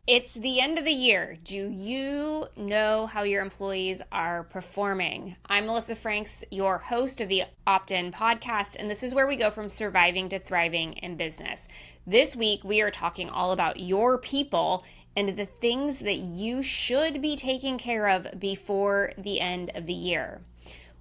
It's the end of the year. Do you know how your employees are performing? I'm Melissa Franks, your host of the Opt-in podcast, and this is where we go from surviving to thriving in business. This week, we are talking all about your people and the things that you should be taking care of before the end of the year.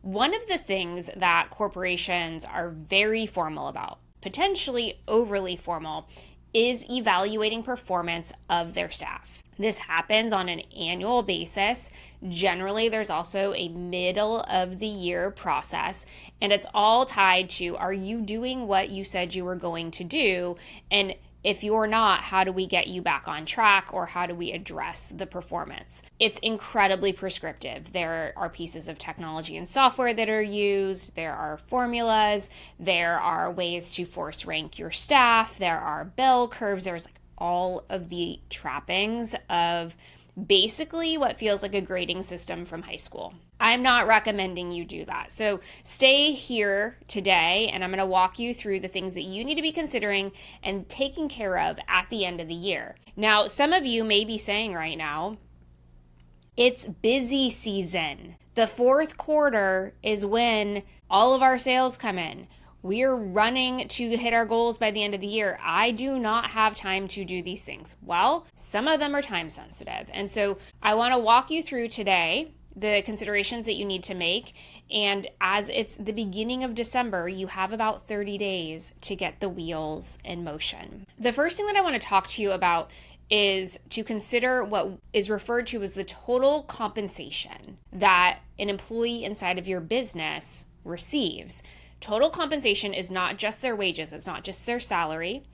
One of the things that corporations are very formal about, potentially overly formal, is evaluating performance of their staff. This happens on an annual basis. Generally, there's also a middle of the year process, and it's all tied to, are you doing what you said you were going to do? And if you're not, how do we get you back on track, or how do we address the performance? It's incredibly prescriptive. There are pieces of technology and software that are used. There are formulas. There are ways to force rank your staff. There are bell curves. There's like all of the trappings of basically what feels like a grading system from high school. I'm not recommending you do that. So stay here today, and I'm going to walk you through the things that you need to be considering and taking care of at the end of the year. Now, some of you may be saying right now, it's busy season. The fourth quarter is when all of our sales come in. We're running to hit our goals by the end of the year. I do not have time to do these things. Well, some of them are time sensitive. And so I want to walk you through today the considerations that you need to make. And as it's the beginning of December, you have about 30 days to get the wheels in motion. The first thing that I want to talk to you about is to consider what is referred to as the total compensation that an employee inside of your business receives. Total compensation is not just their wages. It's not just their salary.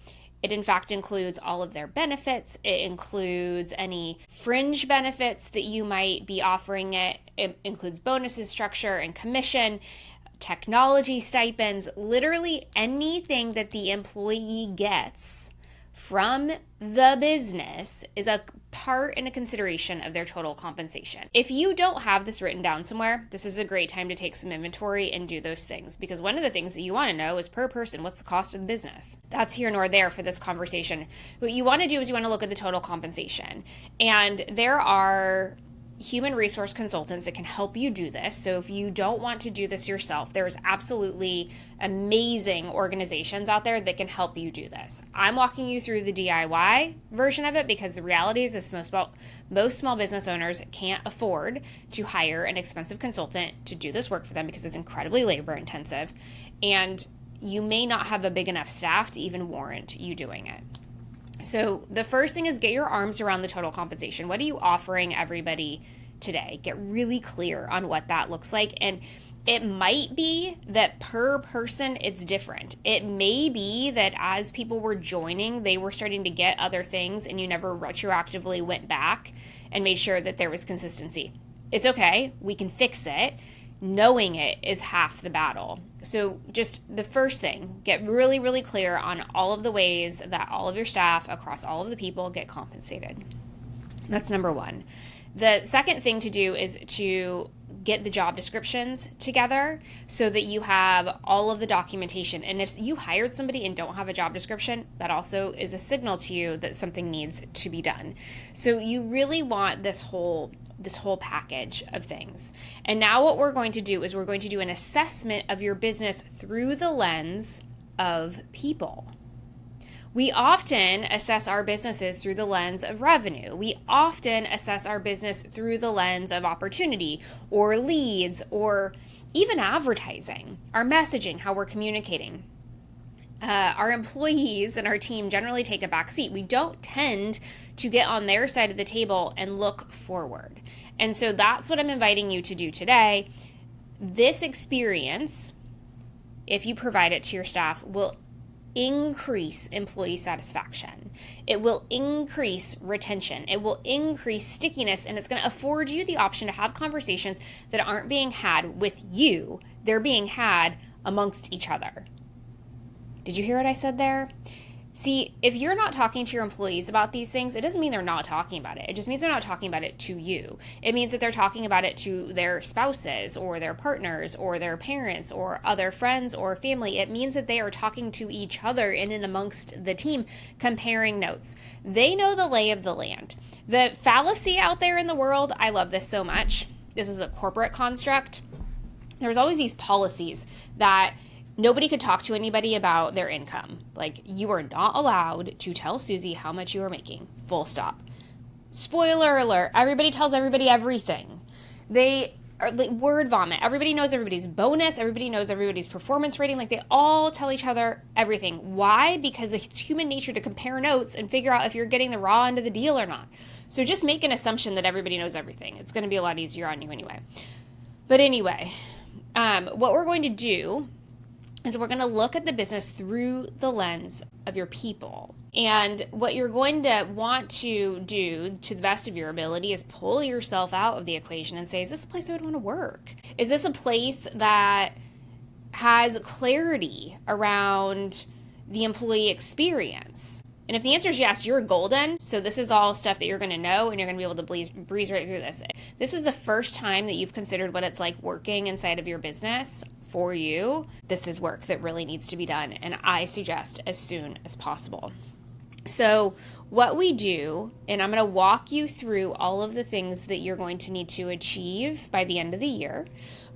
It in fact includes all of their benefits. It includes any fringe benefits that you might be offering it. It includes bonuses, structure, and commission, technology stipends, literally anything that the employee gets from the business is a part and a consideration of their total compensation. If you don't have this written down somewhere, this is a great time to take some inventory and do those things, because one of the things that you want to know is per person, what's the cost of the business? That's here nor there for this conversation. What you want to do is you want to look at the total compensation, and there are human resource consultants that can help you do this. So if you don't want to do this yourself, there's absolutely amazing organizations out there that can help you do this. I'm walking you through the DIY version of it because the reality is most small business owners can't afford to hire an expensive consultant to do this work for them because it's incredibly labor intensive, and you may not have a big enough staff to even warrant you doing it. So the first thing is get your arms around the total compensation. What are you offering everybody today? Get really clear on what that looks like. And it might be that per person it's different. It may be that as people were joining, they were starting to get other things and you never retroactively went back and made sure that there was consistency. It's okay. We can fix it. Knowing it is half the battle. So just the first thing, get really, really clear on all of the ways that all of your staff across all of the people get compensated. That's number one. The second thing to do is to get the job descriptions together so that you have all of the documentation. And if you hired somebody and don't have a job description, that also is a signal to you that something needs to be done. So you really want this whole package of things. And now what we're going to do is we're going to do an assessment of your business through the lens of people. We often assess our businesses through the lens of revenue. We often assess our business through the lens of opportunity or leads or even advertising, our messaging, how we're communicating. Our employees and our team generally take a back seat. We don't tend to get on their side of the table and look forward. And so that's what I'm inviting you to do today. This experience, if you provide it to your staff, will increase employee satisfaction. It will increase retention. It will increase stickiness, and it's going to afford you the option to have conversations that aren't being had with you. They're being had amongst each other. Did you hear what I said there? See, if you're not talking to your employees about these things, it doesn't mean they're not talking about it. It just means they're not talking about it to you. It means that they're talking about it to their spouses or their partners or their parents or other friends or family. It means that they are talking to each other in and amongst the team, comparing notes. They know the lay of the land. The fallacy out there in the world, I love this so much. This was a corporate construct. There was always these policies that nobody could talk to anybody about their income. Like, you are not allowed to tell Susie how much you are making. Full stop. Spoiler alert. Everybody tells everybody everything. They are like word vomit. Everybody knows everybody's bonus. Everybody knows everybody's performance rating. Like, they all tell each other everything. Why? Because it's human nature to compare notes and figure out if you're getting the raw end of the deal or not. So just make an assumption that everybody knows everything. It's going to be a lot easier on you anyway. But anyway, what we're going to do is we're going to look at the business through the lens of your people. And what you're going to want to do to the best of your ability is pull yourself out of the equation and say, is this a place I would want to work? Is this a place that has clarity around the employee experience? And if the answer is yes, you're golden. So this is all stuff that you're going to know, and you're going to be able to breeze right through this. This is the first time that you've considered what it's like working inside of your business for you. This is work that really needs to be done, and I suggest as soon as possible. So what we do, and I'm going to walk you through all of the things that you're going to need to achieve by the end of the year.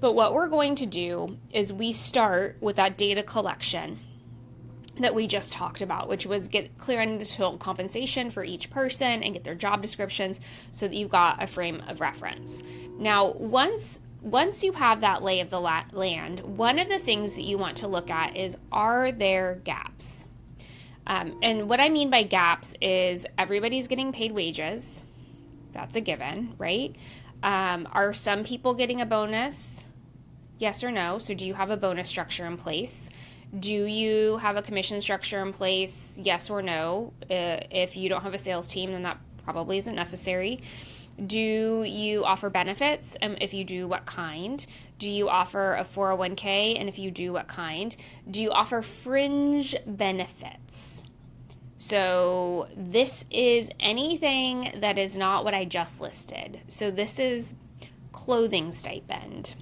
But what we're going to do is we start with that data collection that we just talked about, which was get clear on the total compensation for each person and get their job descriptions so that you've got a frame of reference. Now, once you have that lay of the land, one of the things that you want to look at is, are there gaps? And what I mean by gaps is everybody's getting paid wages. That's a given, right? Are some people getting a bonus? Yes or no? So do you have a bonus structure in place? Do you have a commission structure in place? Yes or no? If you don't have a sales team, then that probably isn't necessary. Do you offer benefits? If you do, what kind? Do you offer a 401k? And if you do, what kind? Do you offer fringe benefits? So this is anything that is not what I just listed. So this is clothing stipend.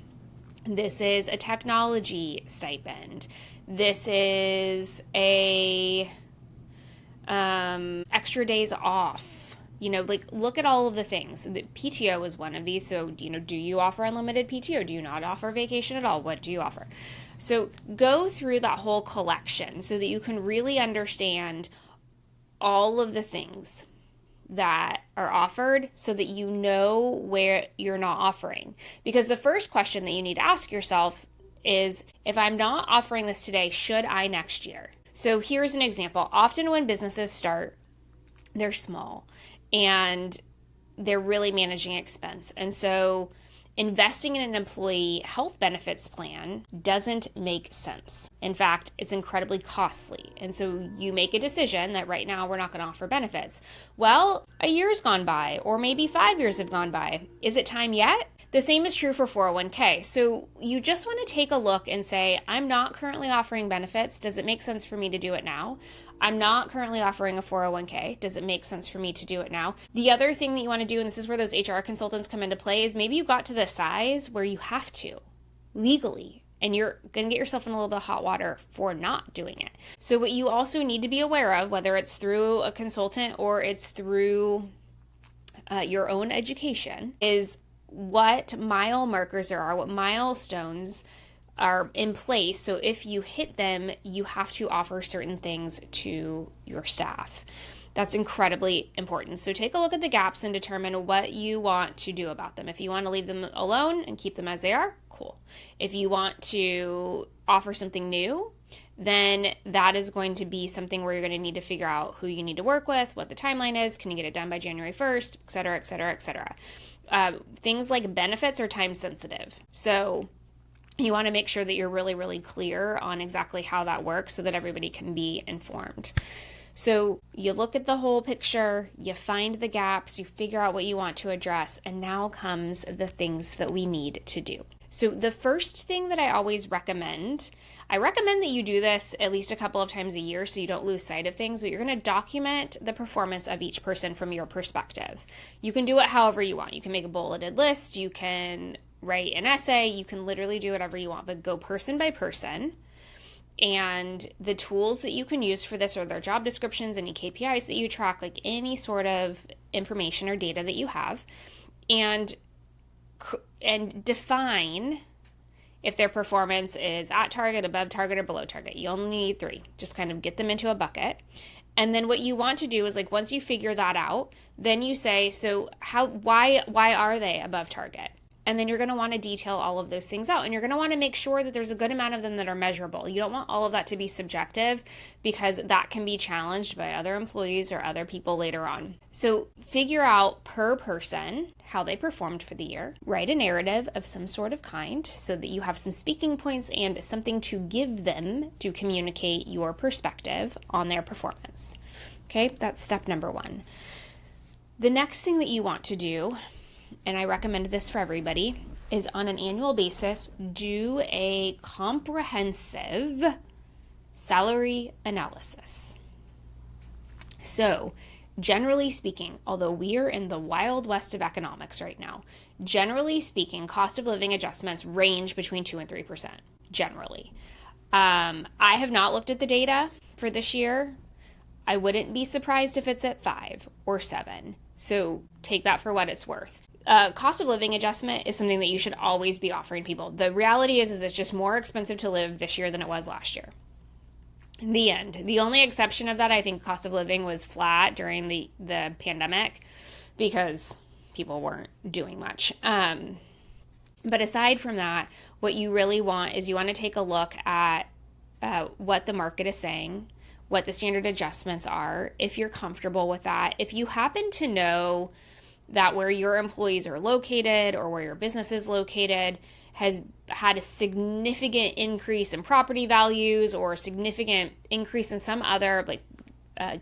This is a technology stipend. This is a extra days off. Like, look at all of the things. The PTO is one of these. So, do you offer unlimited PTO? Do you not offer vacation at all? What do you offer? So go through that whole collection so that you can really understand all of the things that are offered so that you know where you're not offering. Because the first question that you need to ask yourself is, if I'm not offering this today, should I next year? So here's an example. Often when businesses start, they're small and they're really managing expense. And so investing in an employee health benefits plan doesn't make sense. In fact, it's incredibly costly. And so you make a decision that right now we're not going to offer benefits. Well, a year's gone by, or maybe 5 years have gone by. Is it time yet? The same is true for 401k. So you just want to take a look and say, I'm not currently offering benefits. Does it make sense for me to do it now? I'm not currently offering a 401k. Does it make sense for me to do it now? The other thing that you want to do, and this is where those HR consultants come into play, is maybe you got to the size where you have to legally, and you're going to get yourself in a little bit of hot water for not doing it. So what you also need to be aware of, whether it's through a consultant or it's through your own education, is what mile markers there are, what milestones are in place. So if you hit them, you have to offer certain things to your staff. That's incredibly important. So take a look at the gaps and determine what you want to do about them. If you want to leave them alone and keep them as they are, cool. If you want to offer something new, then that is going to be something where you're going to need to figure out who you need to work with, what the timeline is, can you get it done by January 1st, et cetera, et cetera, et cetera. Things like benefits are time sensitive. So you want to make sure that you're really, really clear on exactly how that works so that everybody can be informed. So you look at the whole picture, you find the gaps, you figure out what you want to address, and now comes the things that we need to do. So the first thing that I always recommend, I recommend that you do this at least a couple of times a year so you don't lose sight of things, but you're going to document the performance of each person from your perspective. You can do it however you want. You can make a bulleted list, you can write an essay, you can literally do whatever you want, but go person by person. And the tools that you can use for this are their job descriptions, any KPIs that you track, like any sort of information or data that you have, and define if their performance is at target, above target, or below target. You only need 3. Just kind of get them into a bucket. And then what you want to do is, like, once you figure that out, then you say, so why are they above target? And then you're going to want to detail all of those things out. And you're going to want to make sure that there's a good amount of them that are measurable. You don't want all of that to be subjective, because that can be challenged by other employees or other people later on. So figure out per person how they performed for the year. Write a narrative of some sort of kind so that you have some speaking points and something to give them to communicate your perspective on their performance. Okay, that's step number 1. The next thing that you want to do, and I recommend this for everybody, is on an annual basis, do a comprehensive salary analysis. So, generally speaking, although we are in the wild west of economics right now, generally speaking, cost of living adjustments range between 2 and 3%, generally. I have not looked at the data for this year. I wouldn't be surprised if it's at 5 or 7. So take that for what it's worth. Cost of living adjustment is something that you should always be offering people. The reality is it's just more expensive to live this year than it was last year. In the end, the only exception of that, I think cost of living was flat during the pandemic because people weren't doing much. But aside from that, what you really want is you want to take a look at what the market is saying, what the standard adjustments are, if you're comfortable with that. If you happen to know that where your employees are located or where your business is located has had a significant increase in property values or a significant increase in some other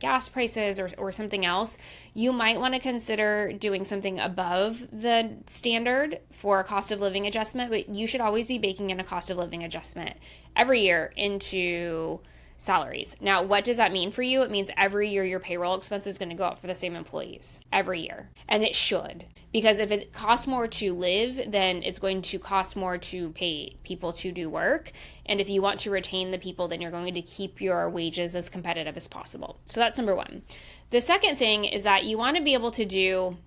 gas prices or something else, you might want to consider doing something above the standard for a cost of living adjustment, but you should always be baking in a cost of living adjustment every year into salaries. Now, what does that mean for you? It means every year your payroll expense is going to go up for the same employees every year. And it should, because if it costs more to live, then it's going to cost more to pay people to do work. And if you want to retain the people, then you're going to keep your wages as competitive as possible. So that's number 1. The second thing is that you want to be able to do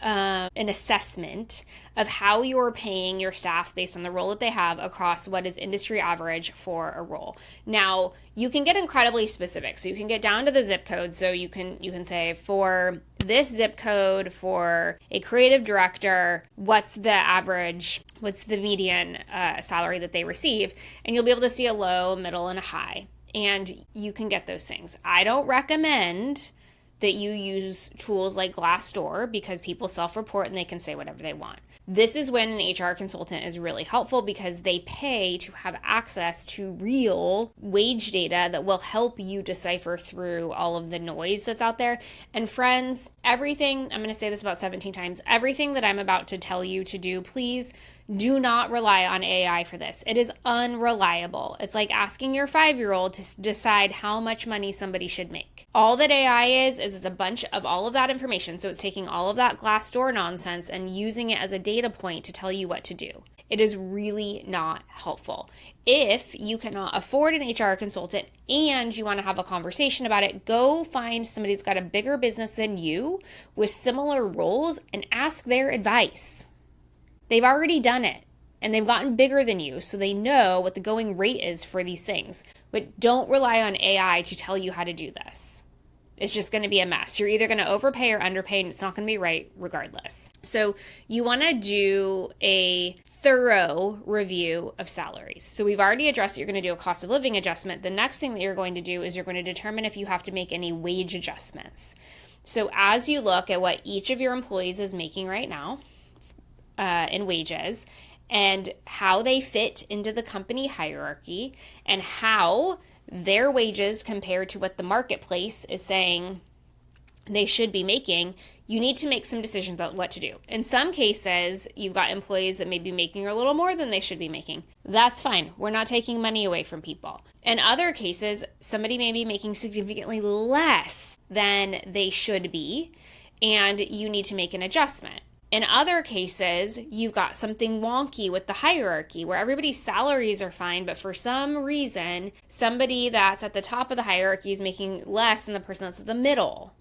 an assessment of how you're paying your staff based on the role that they have across what is industry average for a role. Now, you can get incredibly specific. So you can get down to the zip code. So you can say, for this zip code, for a creative director, what's the average, what's the median salary that they receive? And you'll be able to see a low, middle, and a high. And you can get those things. I don't recommend that you use tools like Glassdoor because people self-report and they can say whatever they want. This is when an HR consultant is really helpful because they pay to have access to real wage data that will help you decipher through all of the noise that's out there. And friends, everything, I'm going to say this about 17 times, everything that I'm about to tell you to do, please do not rely on AI for this. It is unreliable. It's like asking your 5-year-old to decide how much money somebody should make. All that AI is it's a bunch of all of that information. So it's taking all of that Glassdoor nonsense and using it as a data point to tell you what to do. It is really not helpful. If you cannot afford an HR consultant and you want to have a conversation about it, go find somebody that's got a bigger business than you with similar roles and ask their advice. They've already done it and they've gotten bigger than you, so they know what the going rate is for these things. But don't rely on AI to tell you how to do this. It's just going to be a mess. You're either going to overpay or underpay, and it's not going to be right regardless. So you want to do a thorough review of salaries. So we've already addressed that you're going to do a cost of living adjustment. The next thing that you're going to do is you're going to determine if you have to make any wage adjustments. So as you look at what each of your employees is making right now, in wages and how they fit into the company hierarchy and how their wages compare to what the marketplace is saying they should be making, you need to make some decisions about what to do. In some cases, you've got employees that may be making a little more than they should be making. That's fine. We're not taking money away from people. In other cases, somebody may be making significantly less than they should be, and you need to make an adjustment. In other cases, you've got something wonky with the hierarchy where everybody's salaries are fine, but for some reason, somebody that's at the top of the hierarchy is making less than the person that's at the middle.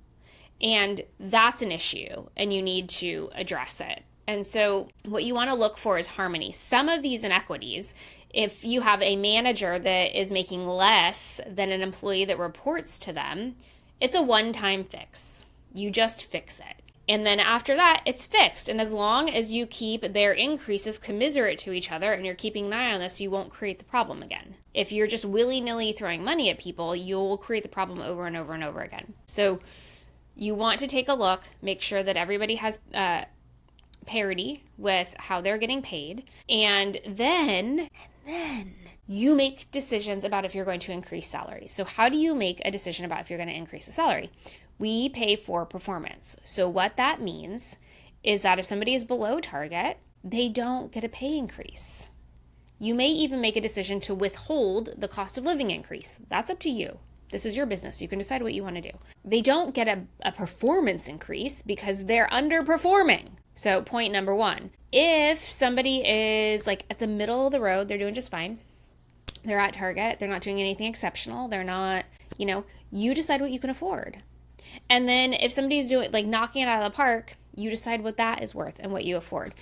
And that's an issue, and you need to address it. And so what you want to look for is harmony. Some of these inequities, if you have a manager that is making less than an employee that reports to them, it's a one-time fix. You just fix it. And then after that, it's fixed. And as long as you keep their increases commiserate to each other and you're keeping an eye on this, you won't create the problem again. If you're just willy-nilly throwing money at people, you'll create the problem over and over and over again. So you want to take a look, make sure that everybody has parity with how they're getting paid, and then you make decisions about if you're going to increase salary. So how do you make a decision about if you're going to increase the salary? We pay for performance. So what that means is that if somebody is below target, they don't get a pay increase. You may even make a decision to withhold the cost of living increase. That's up to you. This is your business. You can decide what you want to do. They don't get a performance increase because they're underperforming. So point number one, if somebody is like at the middle of the road, they're doing just fine. They're at target. They're not doing anything exceptional. They're not, you decide what you can afford. And then if somebody's doing like knocking it out of the park, you decide what that is worth and what you afford.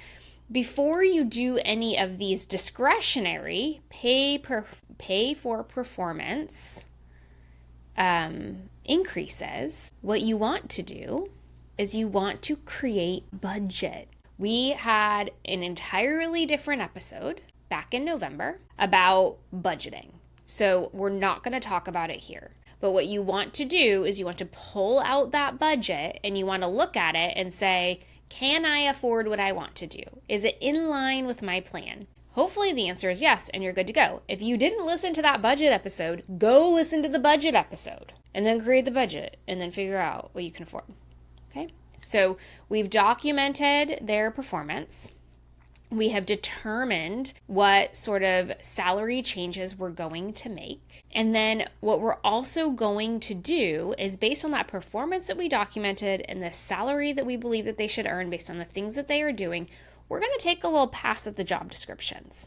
Before you do any of these discretionary pay for performance increases, what you want to do is you want to create budget. We had an entirely different episode back in November about budgeting. So we're not going to talk about it here. But what you want to do is you want to pull out that budget and you want to look at it and say, can I afford what I want to do? Is it in line with my plan? Hopefully the answer is yes, and you're good to go. If you didn't listen to that budget episode, go listen to the budget episode and then create the budget and then figure out what you can afford. Okay? So we've documented their performance. We have determined what sort of salary changes we're going to make. And then what we're also going to do is based on that performance that we documented and the salary that we believe that they should earn based on the things that they are doing, we're going to take a little pass at the job descriptions.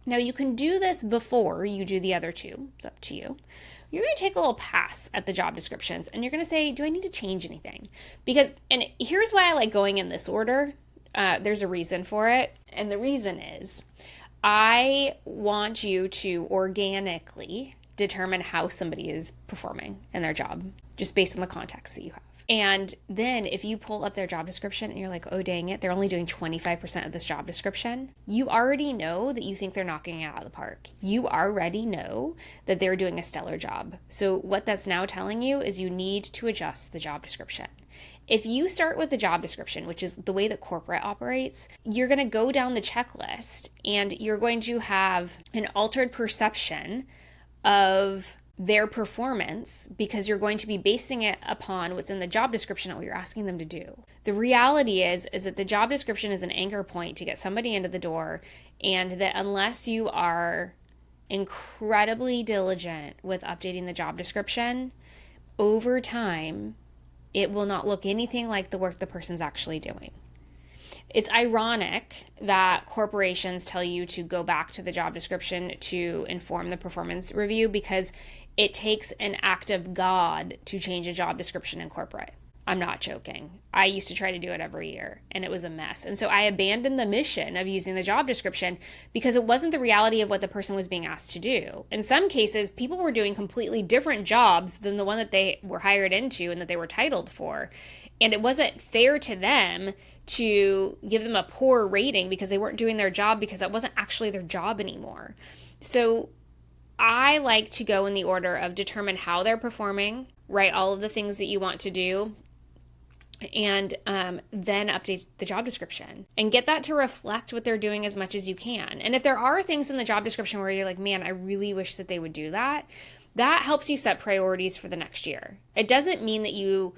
Now you can do this before you do the other two. It's up to you. You're going to take a little pass at the job descriptions and you're going to say, do I need to change anything? And here's why I like going in this order. There's a reason for it. And the reason is I want you to organically determine how somebody is performing in their job, just based on the context that you have. And then if you pull up their job description and you're like, oh, dang it, they're only doing 25% of this job description, you already know that you think they're knocking it out of the park. You already know that they're doing a stellar job. So what that's now telling you is you need to adjust the job description. If you start with the job description, which is the way that corporate operates, you're going to go down the checklist and you're going to have an altered perception of their performance because you're going to be basing it upon what's in the job description and what you're asking them to do. The reality is that the job description is an anchor point to get somebody into the door, and that unless you are incredibly diligent with updating the job description, over time, it will not look anything like the work the person's actually doing. It's ironic that corporations tell you to go back to the job description to inform the performance review because it takes an act of God to change a job description in corporate. I'm not joking. I used to try to do it every year and it was a mess. And so I abandoned the mission of using the job description because it wasn't the reality of what the person was being asked to do. In some cases, people were doing completely different jobs than the one that they were hired into and that they were titled for. And it wasn't fair to them to give them a poor rating because they weren't doing their job because that wasn't actually their job anymore. So I like to go in the order of determine how they're performing, write all of the things that you want to do, and then update the job description and get that to reflect what they're doing as much as you can. And if there are things in the job description where you're like, man, I really wish that they would do that, that helps you set priorities for the next year. It doesn't mean that you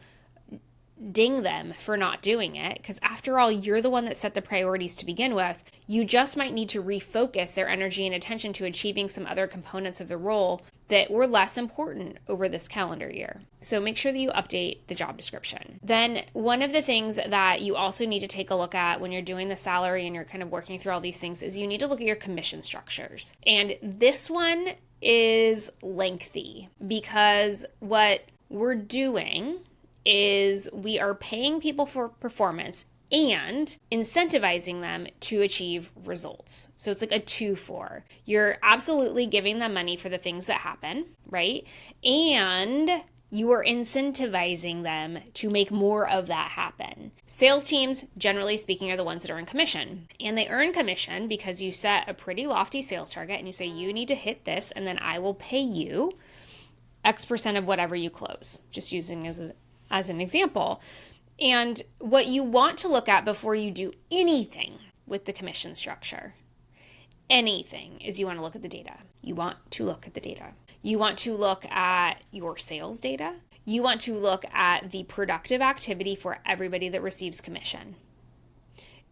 ding them for not doing it, because after all, you're the one that set the priorities to begin with. You just might need to refocus their energy and attention to achieving some other components of the role that were less important over this calendar year. So make sure that you update the job description. Then one of the things that you also need to take a look at when you're doing the salary and you're kind of working through all these things is you need to look at your commission structures. And this one is lengthy, because what we're doing is we are paying people for performance and incentivizing them to achieve results. So it's like a 2-4. You're absolutely giving them money for the things that happen, right? And you are incentivizing them to make more of that happen. Sales teams, generally speaking, are the ones that are in commission. And they earn commission because you set a pretty lofty sales target and you say, you need to hit this, and then I will pay you X% of whatever you close, just using as an example. And what you want to look at before you do anything with the commission structure, anything, is you want to look at the data. You want to look at the data. You want to look at your sales data. You want to look at the productive activity for everybody that receives commission.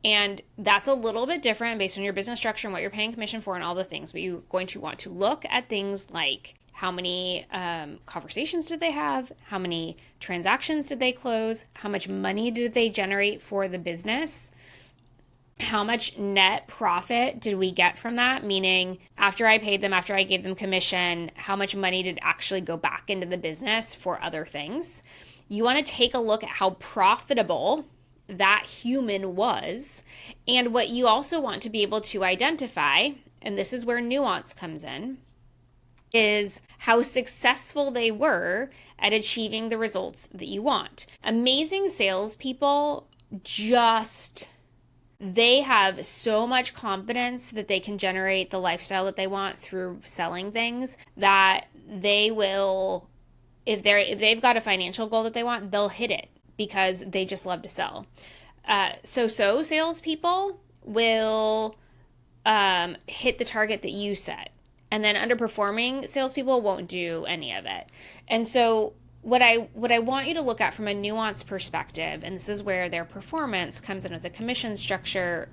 And that's a little bit different based on your business structure and what you're paying commission for and all the things. But you're going to want to look at things like how many conversations did they have? How many transactions did they close? How much money did they generate for the business? How much net profit did we get from that? Meaning, after I paid them, after I gave them commission, how much money did actually go back into the business for other things? You want to take a look at how profitable that human was. And what you also want to be able to identify, and this is where nuance comes in, is how successful they were at achieving the results that you want. Amazing salespeople they have so much confidence that they can generate the lifestyle that they want through selling things that they will, if they've got a financial goal that they want, they'll hit it because they just love to sell. So salespeople will hit the target that you set. And then underperforming salespeople won't do any of it. And so what I want you to look at from a nuanced perspective, and this is where their performance comes in with the commission structure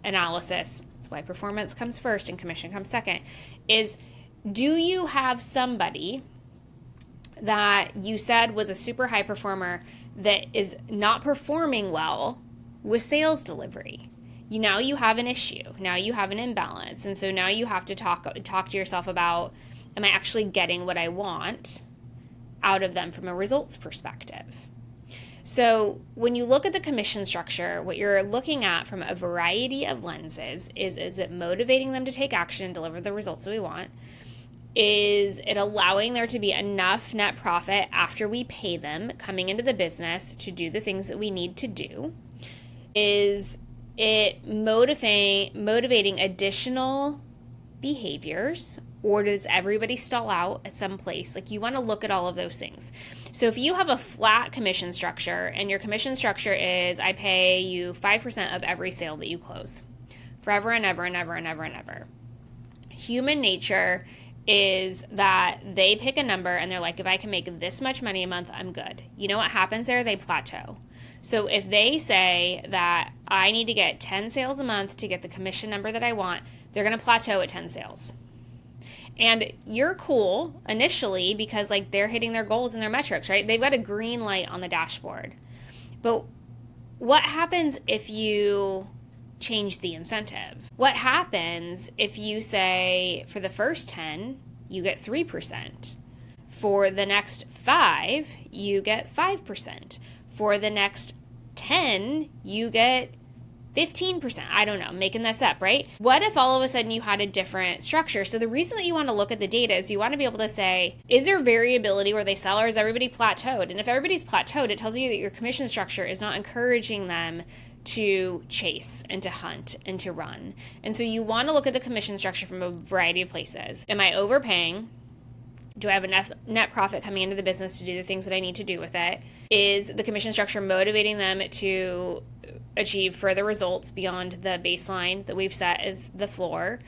analysis. That's why performance comes first and commission comes second, is do you have somebody that you said was a super high performer that is not performing well with sales delivery? Now you have an issue. Now you have an imbalance. And so now you have to talk to yourself about, am I actually getting what I want out of them from a results perspective? So when you look at the commission structure, what you're looking at from a variety of lenses is it motivating them to take action and deliver the results that we want? Is it allowing there to be enough net profit after we pay them coming into the business to do the things that we need to do? Is it motivating additional behaviors, or does everybody stall out at some place? Like, you want to look at all of those things. So if you have a flat commission structure and your commission structure is, I pay you 5% of every sale that you close forever and ever and ever and ever and ever. Human nature is that they pick a number and they're like, if I can make this much money a month, I'm good. You know what happens there? They plateau. So if they say that I need to get 10 sales a month to get the commission number that I want, they're going to plateau at 10 sales. And you're cool initially because like they're hitting their goals and their metrics, right? They've got a green light on the dashboard. But what happens if you change the incentive? What happens if you say for the first 10, you get 3%? For the next 5, you get 5%. For the next 10, you get 15%. I don't know, making this up, right? What if all of a sudden you had a different structure? So the reason that you want to look at the data is you want to be able to say, is there variability where they sell, or is everybody plateaued? And if everybody's plateaued, it tells you that your commission structure is not encouraging them to chase and to hunt and to run. And so you want to look at the commission structure from a variety of places. Am I overpaying? Do I have enough net profit coming into the business to do the things that I need to do with it? Is the commission structure motivating them to achieve further results beyond the baseline that we've set as the floor?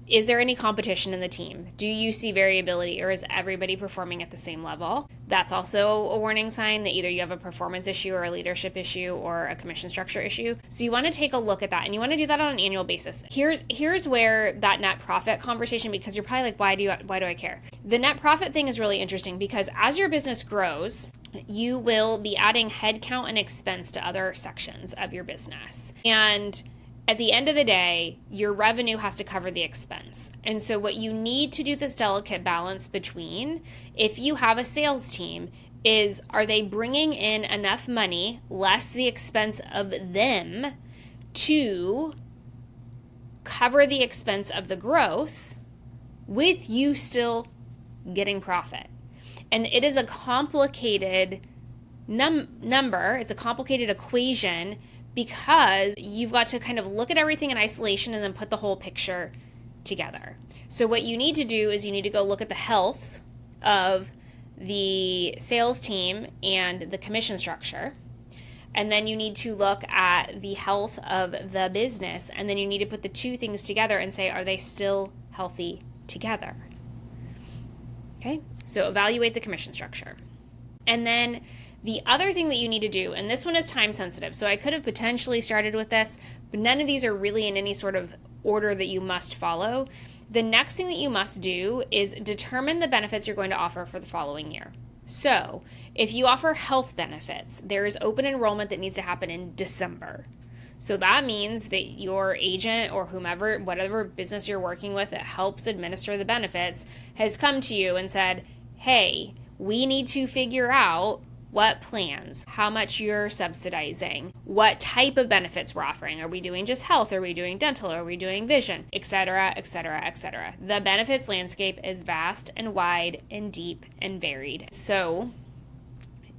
Is there any competition in the team? Do you see variability, or is everybody performing at the same level? That's also a warning sign that either you have a performance issue or a leadership issue or a commission structure issue. So you want to take a look at that, and you want to do that on an annual basis. Here's where that net profit conversation, because you're probably like, why do I care? The net profit thing is really interesting because as your business grows, you will be adding headcount and expense to other sections of your business. And at the end of the day, your revenue has to cover the expense. And so what you need to do this delicate balance between, if you have a sales team, is are they bringing in enough money, less the expense of them, to cover the expense of the growth with you still getting profit? And it is a complicated number. It's a complicated equation because you've got to kind of look at everything in isolation and then put the whole picture together. So what you need to do is you need to go look at the health of the sales team and the commission structure. And then you need to look at the health of the business. And then you need to put the two things together and say, are they still healthy together? Okay, so evaluate the commission structure. And then the other thing that you need to do, and this one is time sensitive, so I could have potentially started with this, but none of these are really in any sort of order that you must follow. The next thing that you must do is determine the benefits you're going to offer for the following year. So if you offer health benefits, there is open enrollment that needs to happen in December. So that means that your agent or whomever, whatever business you're working with that helps administer the benefits, has come to you and said, hey, we need to figure out what plans, how much you're subsidizing, what type of benefits we're offering. Are we doing just health? Are we doing dental? Are we doing vision? Etc., etc., etc. The benefits landscape is vast and wide and deep and varied. So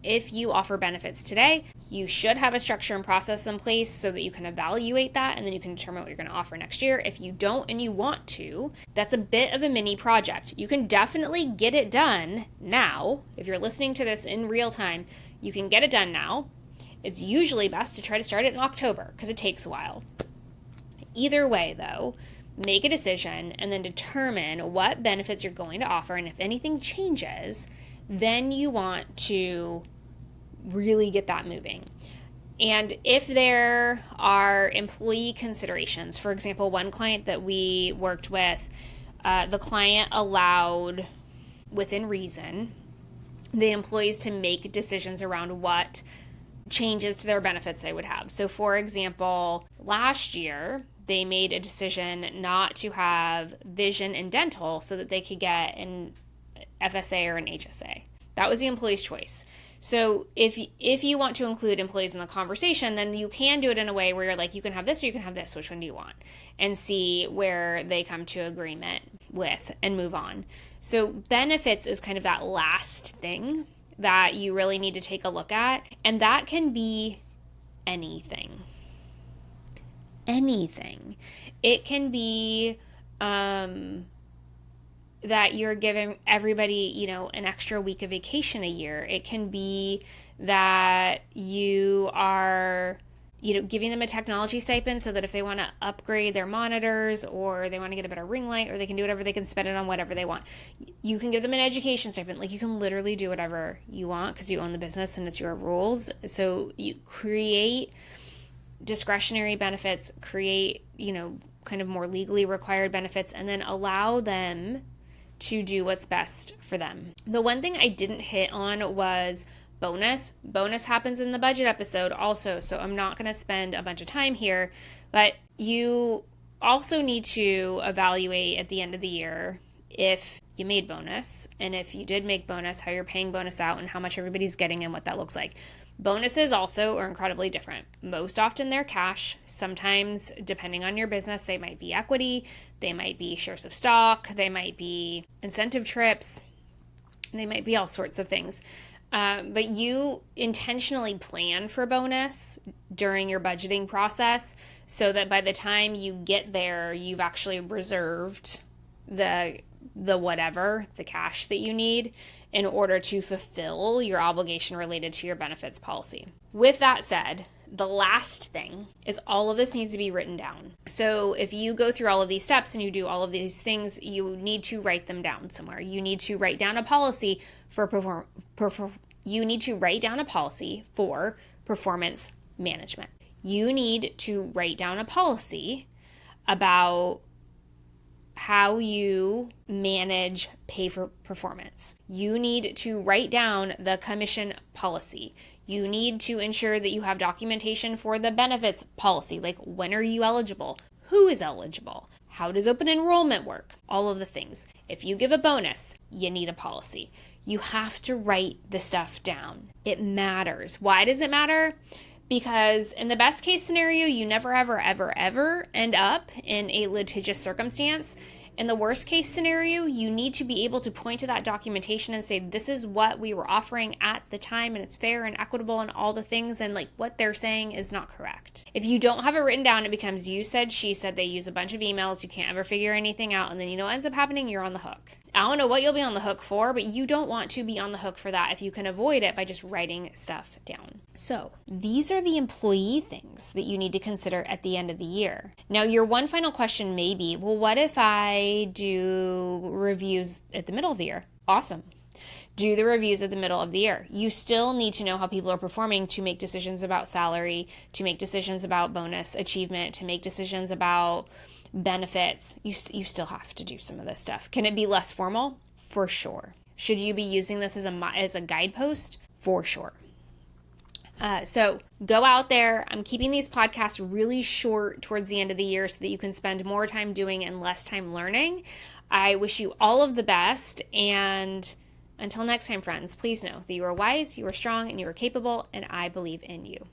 if you offer benefits today, you should have a structure and process in place so that you can evaluate that and then you can determine what you're going to offer next year. If you don't and you want to, that's a bit of a mini project. You can definitely get it done now. If you're listening to this in real time, you can get it done now. It's usually best to try to start it in October because it takes a while. Either way, though, make a decision and then determine what benefits you're going to offer. And if anything changes, then you want to really get that moving. And if there are employee considerations, for example, one client that we worked with, the client allowed, within reason, the employees to make decisions around what changes to their benefits they would have. So for example, last year, they made a decision not to have vision and dental so that they could get an FSA or an HSA. That was the employee's choice. So if you want to include employees in the conversation, then you can do it in a way where you're like, you can have this or you can have this. Which one do you want? And see where they come to agreement with and move on. So benefits is kind of that last thing that you really need to take a look at. And that can be anything. Anything. It can be that you're giving everybody, an extra week of vacation a year. It can be that you are, giving them a technology stipend so that if they want to upgrade their monitors or they want to get a better ring light or they can do whatever, they can spend it on whatever they want. You can give them an education stipend. Like, you can literally do whatever you want because you own the business and it's your rules. So you create discretionary benefits, create, kind of more legally required benefits, and then allow them to do what's best for them. The one thing I didn't hit on was bonus. Bonus happens in the budget episode also, so I'm not going to spend a bunch of time here, but you also need to evaluate at the end of the year if you made bonus, and if you did make bonus, how you're paying bonus out and how much everybody's getting and what that looks like. Bonuses also are incredibly different. Most often they're cash. Sometimes, depending on your business, they might be equity, they might be shares of stock, they might be incentive trips, they might be all sorts of things. But you intentionally plan for bonus during your budgeting process so that by the time you get there, you've actually reserved the cash that you need in order to fulfill your obligation related to your benefits policy. With that said, the last thing is all of this needs to be written down. So if you go through all of these steps and you do all of these things, you need to write them down somewhere. You need to write down a policy for performance management. You need to write down a policy about how you manage pay for performance. You need to write down the commission policy. You need to ensure that you have documentation for the benefits policy, like when are you eligible? Who is eligible? How does open enrollment work? All of the things. If you give a bonus, you need a policy. You have to write the stuff down. It matters. Why does it matter? Because in the best case scenario, you never, ever, ever, ever end up in a litigious circumstance. In the worst case scenario, you need to be able to point to that documentation and say, this is what we were offering at the time, and it's fair and equitable and all the things, and like what they're saying is not correct. If you don't have it written down, it becomes you said, she said. They use a bunch of emails. You can't ever figure anything out. And then you know what ends up happening? You're on the hook. I don't know what you'll be on the hook for, but you don't want to be on the hook for that if you can avoid it by just writing stuff down. So these are the employee things that you need to consider at the end of the year. Now, your one final question may be, well, what if I do reviews at the middle of the year? Awesome. Do the reviews at the middle of the year. You still need to know how people are performing to make decisions about salary, to make decisions about bonus achievement, to make decisions about benefits. You still have to do some of this stuff. Can it be less formal? For sure. Should you be using this as a guidepost? For sure. So go out there. I'm keeping these podcasts really short towards the end of the year so that you can spend more time doing and less time learning. I wish you all of the best, and until next time, friends, please know that you are wise, you are strong, and you are capable, and I believe in you.